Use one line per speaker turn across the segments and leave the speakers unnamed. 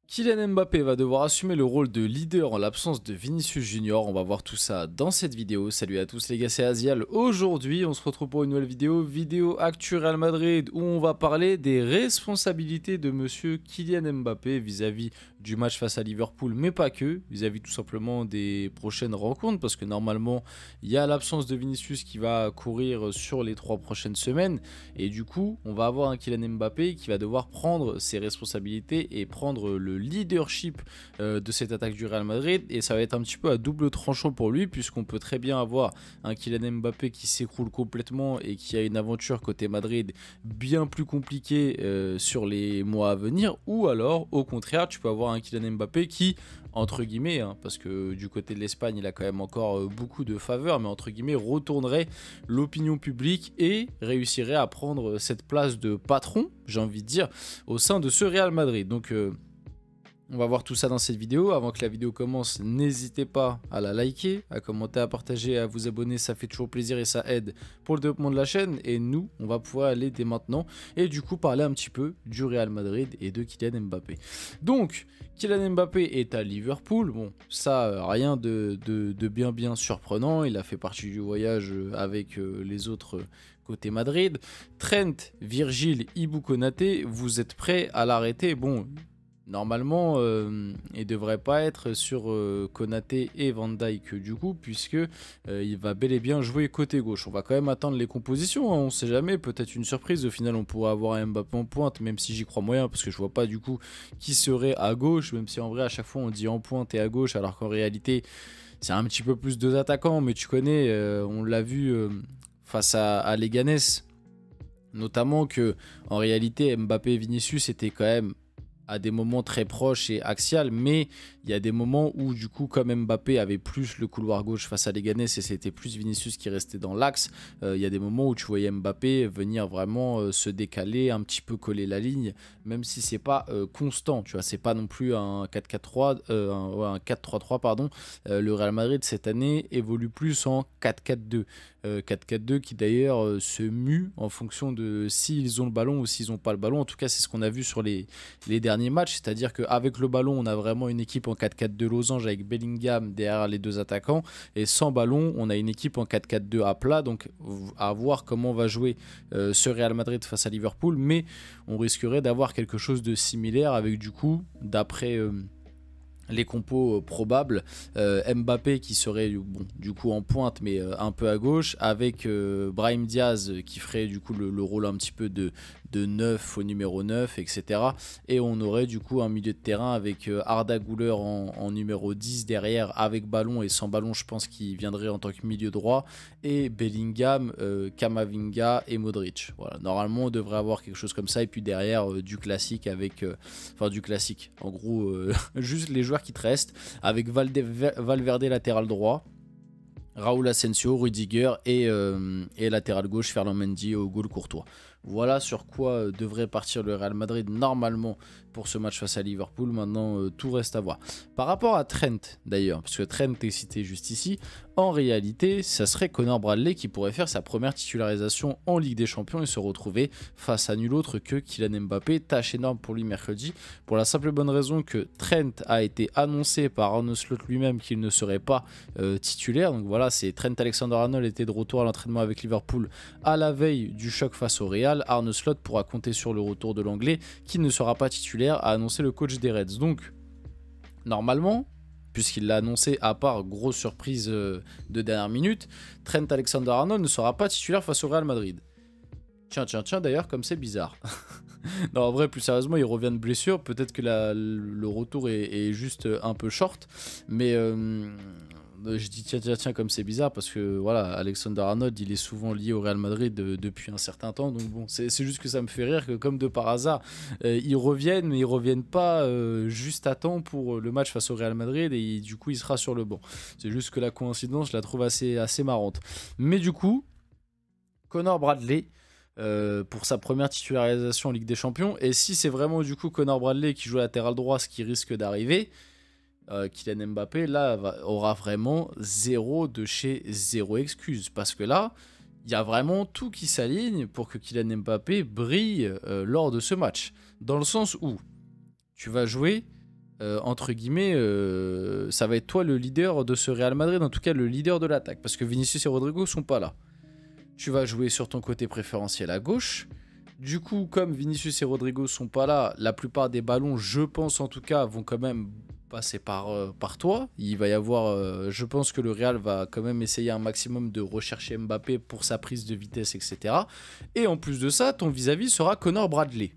Kylian Mbappé va devoir assumer le rôle de leader en l'absence de Vinicius Junior. On va voir tout ça dans cette vidéo. Salut à tous les gars, c'est Azial. Aujourd'hui, on se retrouve pour une nouvelle vidéo Actu Real Madrid, où on va parler des responsabilités de monsieur Kylian Mbappé vis-à-vis du match face à Liverpool, mais pas que, vis-à-vis tout simplement des prochaines rencontres, parce que normalement, il y a l'absence de Vinicius qui va courir sur les 3 prochaines semaines, et du coup, on va avoir un Kylian Mbappé qui va devoir prendre ses responsabilités et prendre le leadership de cette attaque du Real Madrid, et ça va être un petit peu à double tranchant pour lui, puisqu'on peut très bien avoir un Kylian Mbappé qui s'écroule complètement et qui a une aventure côté Madrid bien plus compliquée sur les mois à venir, ou alors au contraire tu peux avoir un Kylian Mbappé qui, entre guillemets, parce que du côté de l'Espagne il a quand même encore beaucoup de faveurs, mais entre guillemets retournerait l'opinion publique et réussirait à prendre cette place de patron, j'ai envie de dire, au sein de ce Real Madrid. Donc on va voir tout ça dans cette vidéo. Avant que la vidéo commence, n'hésitez pas à la liker, à commenter, à partager, à vous abonner. Ça fait toujours plaisir et ça aide pour le développement de la chaîne. Et nous, on va pouvoir aller dès maintenant et du coup parler un petit peu du Real Madrid et de Kylian Mbappé. Donc, Kylian Mbappé est à Liverpool. Bon, ça, rien de bien surprenant. Il a fait partie du voyage avec les autres côté Madrid. Trent, Virgil, Ibou Konaté, vous êtes prêts à l'arrêter? Bon, normalement, il ne devrait pas être sur Konaté et Van Dijk du coup, puisque il va bel et bien jouer côté gauche. On va quand même attendre les compositions, hein, on ne sait jamais, peut-être une surprise. Au final, on pourrait avoir un Mbappé en pointe, même si j'y crois moyen, parce que je vois pas du coup qui serait à gauche, même si en vrai, à chaque fois, on dit en pointe et à gauche, alors qu'en réalité, c'est un petit peu plus deux attaquants, mais tu connais, on l'a vu face à Leganés, notamment que en réalité, Mbappé et Vinicius étaient quand même à des moments très proches et axial, mais il y a des moments où du coup comme Mbappé avait plus le couloir gauche face à Leganés et c'était plus Vinicius qui restait dans l'axe, il y a des moments où tu voyais Mbappé venir vraiment se décaler, un petit peu coller la ligne, même si c'est pas constant, tu vois, c'est pas non plus un 4-4-3, un 4-3-3 pardon. Le Real Madrid cette année évolue plus en 4-4-2. 4-4-2 qui d'ailleurs se mue en fonction de s'ils ont le ballon ou s'ils n'ont pas le ballon. En tout cas, c'est ce qu'on a vu sur les derniers matchs, c'est-à-dire qu'avec le ballon, on a vraiment une équipe en 4-4-2 losange avec Bellingham derrière les deux attaquants, et sans ballon, on a une équipe en 4-4-2 à plat. Donc à voir comment va jouer ce Real Madrid face à Liverpool, mais on risquerait d'avoir quelque chose de similaire avec du coup, d'après les compos probables, Mbappé qui serait bon, du coup en pointe mais un peu à gauche, avec Brahim Diaz qui ferait du coup le rôle un petit peu de 9 au numéro 9, etc. Et on aurait du coup un milieu de terrain avec Arda Güler en numéro 10 derrière, avec ballon, et sans ballon je pense qu'il viendrait en tant que milieu droit, et Bellingham, Camavinga et Modric. Voilà, normalement on devrait avoir quelque chose comme ça, et puis derrière du classique avec enfin du classique en gros juste les joueurs qui te restent, avec Valverde latéral droit, Raúl Asensio, Rudiger et latéral gauche Ferland Mendy au goal Courtois. Voilà sur quoi devrait partir le Real Madrid normalement pour ce match face à Liverpool. Maintenant, tout reste à voir. Par rapport à Trent d'ailleurs, parce que Trent est cité juste ici, en réalité, ça serait Connor Bradley qui pourrait faire sa première titularisation en Ligue des Champions et se retrouver face à nul autre que Kylian Mbappé. Tâche énorme pour lui mercredi, pour la simple et bonne raison que Trent a été annoncé par Arne Slot lui-même qu'il ne serait pas titulaire. Donc voilà, c'est Trent Alexander-Arnold était de retour à l'entraînement avec Liverpool à la veille du choc face au Real. Arne Slot pourra compter sur le retour de l'anglais qui ne sera pas titulaire, a annoncé le coach des Reds. Donc normalement, puisqu'il l'a annoncé, à part grosse surprise de dernière minute, Trent Alexander-Arnold ne sera pas titulaire face au Real Madrid. Tiens, d'ailleurs, comme c'est bizarre. Non, en vrai, plus sérieusement, il revient de blessure. Peut-être que le retour est juste un peu short. Mais je dis tiens, comme c'est bizarre, parce que voilà, Alexander-Arnold, il est souvent lié au Real Madrid depuis un certain temps. Donc bon, c'est juste que ça me fait rire que comme de par hasard, ils reviennent, mais ils reviennent pas juste à temps pour le match face au Real Madrid, et du coup, il sera sur le banc. C'est juste que la coïncidence, je la trouve assez marrante. Mais du coup, Connor Bradley, pour sa première titularisation en Ligue des Champions, et si c'est vraiment du coup Connor Bradley qui joue latéral droit, ce qui risque d'arriver, Kylian Mbappé là aura vraiment zéro de chez zéro excuse, parce que là il y a vraiment tout qui s'aligne pour que Kylian Mbappé brille lors de ce match, dans le sens où tu vas jouer entre guillemets, ça va être toi le leader de ce Real Madrid, en tout cas le leader de l'attaque, parce que Vinicius et Rodrigo sont pas là. Tu vas jouer sur ton côté préférentiel à gauche. Du coup, comme Vinicius et Rodrigo sont pas là, la plupart des ballons, je pense en tout cas, vont quand même passer par toi. Il va y avoir, je pense que le Real va quand même essayer un maximum de rechercher Mbappé pour sa prise de vitesse, etc. Et en plus de ça, ton vis-à-vis sera Connor Bradley.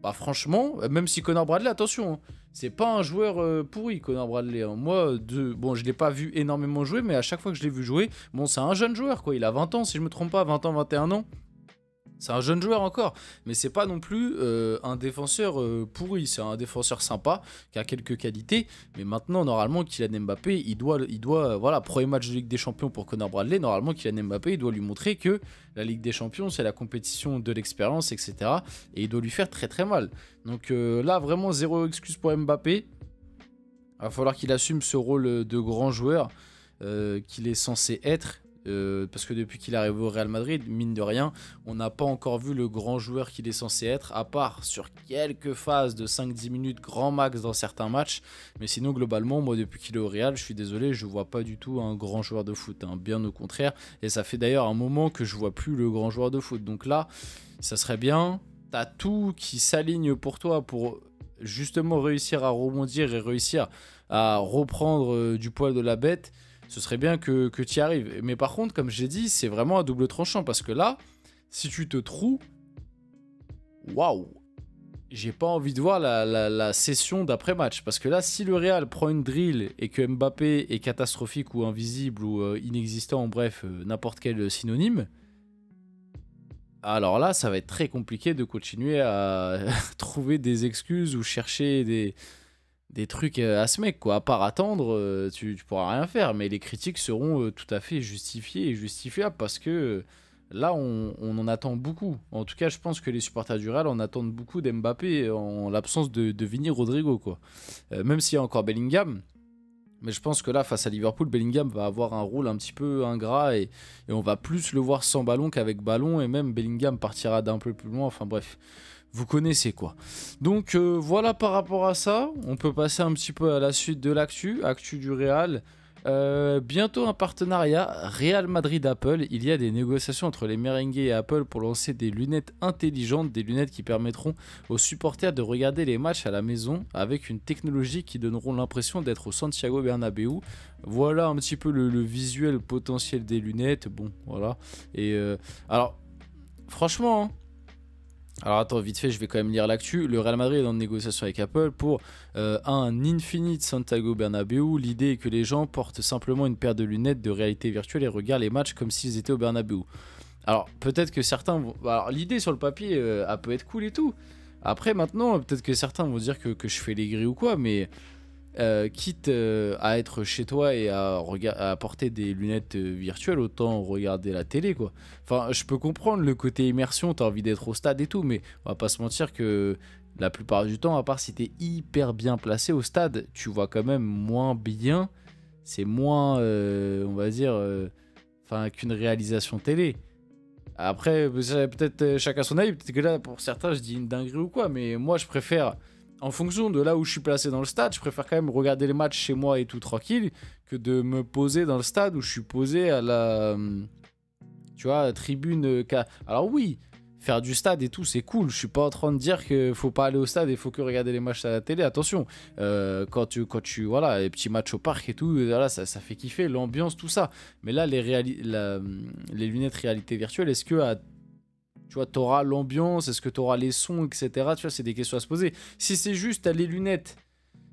Bah franchement, même si Connor Bradley, attention, hein, c'est pas un joueur pourri, Connor Bradley. Hein. Moi, bon, je l'ai pas vu énormément jouer, mais à chaque fois que je l'ai vu jouer, bon, c'est un jeune joueur, quoi. Il a 20 ans, si je me trompe pas, 20 ans, 21 ans. C'est un jeune joueur encore, mais c'est pas non plus un défenseur pourri, c'est un défenseur sympa, qui a quelques qualités, mais maintenant, normalement, Kylian Mbappé, il doit voilà, premier match de Ligue des Champions pour Connor Bradley, normalement, Kylian Mbappé, il doit lui montrer que la Ligue des Champions, c'est la compétition de l'expérience, etc., et il doit lui faire très très mal. Donc là, vraiment, zéro excuse pour Mbappé, il va falloir qu'il assume ce rôle de grand joueur qu'il est censé être. Parce que depuis qu'il est arrivé au Real Madrid, mine de rien, on n'a pas encore vu le grand joueur qu'il est censé être, à part sur quelques phases de 5-10 minutes grand max dans certains matchs. Mais sinon, globalement, moi, depuis qu'il est au Real, je suis désolé, je ne vois pas du tout un grand joueur de foot, hein, bien au contraire. Et ça fait d'ailleurs un moment que je ne vois plus le grand joueur de foot. Donc là, ça serait bien, tu as tout qui s'aligne pour toi pour justement réussir à rebondir et réussir à reprendre du poil de la bête. Ce serait bien que tu y arrives. Mais par contre, comme j'ai dit, c'est vraiment un double tranchant. Parce que là, si tu te trouves, waouh, j'ai pas envie de voir la session d'après-match. Parce que là, si le Real prend une drill et que Mbappé est catastrophique ou invisible ou inexistant, bref, n'importe quel synonyme, alors là, ça va être très compliqué de continuer à trouver des excuses ou chercher des trucs à ce mec, quoi. À part attendre, tu pourras rien faire. Mais les critiques seront tout à fait justifiées et justifiables parce que là, on en attend beaucoup. En tout cas, je pense que les supporters du Real en attendent beaucoup d'Mbappé en l'absence de Vini Rodrigo, quoi. Même s'il y a encore Bellingham. Mais je pense que là, face à Liverpool, Bellingham va avoir un rôle un petit peu ingrat et on va plus le voir sans ballon qu'avec ballon. Et même Bellingham partira d'un peu plus loin. Enfin bref. Vous connaissez quoi. Donc voilà par rapport à ça. On peut passer un petit peu à la suite de l'actu du Real. Bientôt un partenariat Real Madrid-Apple. Il y a des négociations entre les merengues et Apple pour lancer des lunettes intelligentes. Des lunettes qui permettront aux supporters de regarder les matchs à la maison avec une technologie qui donneront l'impression d'être au Santiago Bernabéu. Voilà un petit peu le visuel potentiel des lunettes. Bon, voilà. Et alors, franchement... Hein, alors attends, vite fait, je vais quand même lire l'actu. Le Real Madrid est en négociation avec Apple pour un Infinite Santiago Bernabéu. L'idée est que les gens portent simplement une paire de lunettes de réalité virtuelle et regardent les matchs comme s'ils étaient au Bernabéu. Alors peut-être que certains vont... Alors l'idée sur le papier, elle peut être cool et tout. Après maintenant, peut-être que certains vont dire que je fais les grilles ou quoi, mais... quitte à être chez toi et à porter des lunettes virtuelles, autant regarder la télé, quoi. Enfin, je peux comprendre le côté immersion, t'as envie d'être au stade et tout, mais on va pas se mentir que la plupart du temps, à part si t'es hyper bien placé au stade, tu vois quand même moins bien, c'est moins, on va dire, qu'une réalisation télé. Après, peut-être chacun son avis, peut-être que là, pour certains, je dis une dinguerie ou quoi, mais moi, je préfère... En fonction de là où je suis placé dans le stade, je préfère quand même regarder les matchs chez moi et tout tranquille que de me poser dans le stade où je suis posé à la, tu vois, tribune. Alors oui, faire du stade et tout, c'est cool. Je suis pas en train de dire qu'il faut pas aller au stade et faut que regarder les matchs à la télé. Attention, quand tu voilà, les petits matchs au parc et tout, voilà, ça fait kiffer l'ambiance, tout ça. Mais là, les lunettes réalité virtuelle, est-ce que tu vois, t'auras l'ambiance, est-ce que t'auras les sons, etc. Tu vois, c'est des questions à se poser. Si c'est juste t'as les lunettes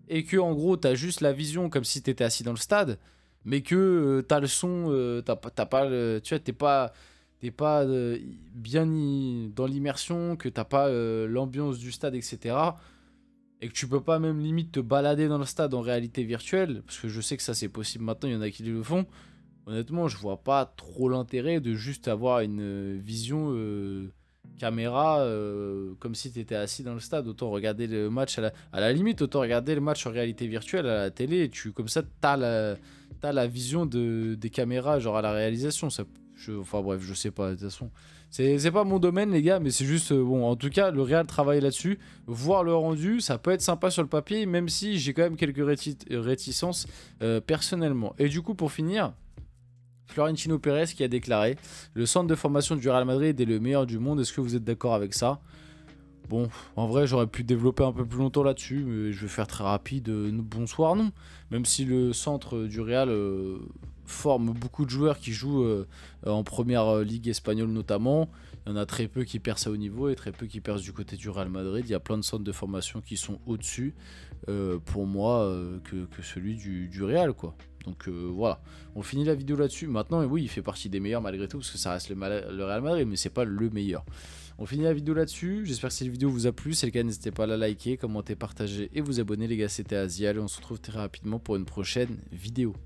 et que en gros t'as juste la vision comme si t'étais assis dans le stade, mais que t'as le son, t'as pas, tu vois, t'es pas bien dans l'immersion, que t'as pas l'ambiance du stade, etc. Et que tu peux pas même limite te balader dans le stade en réalité virtuelle, parce que je sais que ça c'est possible maintenant, il y en a qui le font. Honnêtement, je vois pas trop l'intérêt de juste avoir une vision caméra comme si tu étais assis dans le stade. Autant regarder le match à la limite, autant regarder le match en réalité virtuelle à la télé. Et comme ça, t'as la vision des caméras, genre à la réalisation. Enfin bref, je sais pas, de toute façon. C'est pas mon domaine, les gars, mais c'est juste, bon, en tout cas, le Real travaille là-dessus. Voir le rendu, ça peut être sympa sur le papier, même si j'ai quand même quelques réticences personnellement. Et du coup, pour finir, Florentino Pérez qui a déclaré: le centre de formation du Real Madrid est le meilleur du monde. Est-ce que vous êtes d'accord avec ça? Bon, en vrai, j'aurais pu développer un peu plus longtemps là-dessus, mais je vais faire très rapide. Bonsoir, non. Même si le centre du Real forme beaucoup de joueurs qui jouent en première ligue espagnole notamment, il y en a très peu qui percent à haut niveau et très peu qui percent du côté du Real Madrid. Il y a plein de centres de formation qui sont au-dessus, pour moi, que celui du Real, quoi. Donc voilà, on finit la vidéo là-dessus. Maintenant, oui, il fait partie des meilleurs malgré tout, parce que ça reste le Real Madrid, mais c'est pas le meilleur. On finit la vidéo là-dessus. J'espère que cette vidéo vous a plu. Si c'est le cas, n'hésitez pas à la liker, commenter, partager et vous abonner, les gars. C'était Azial et on se retrouve très rapidement pour une prochaine vidéo.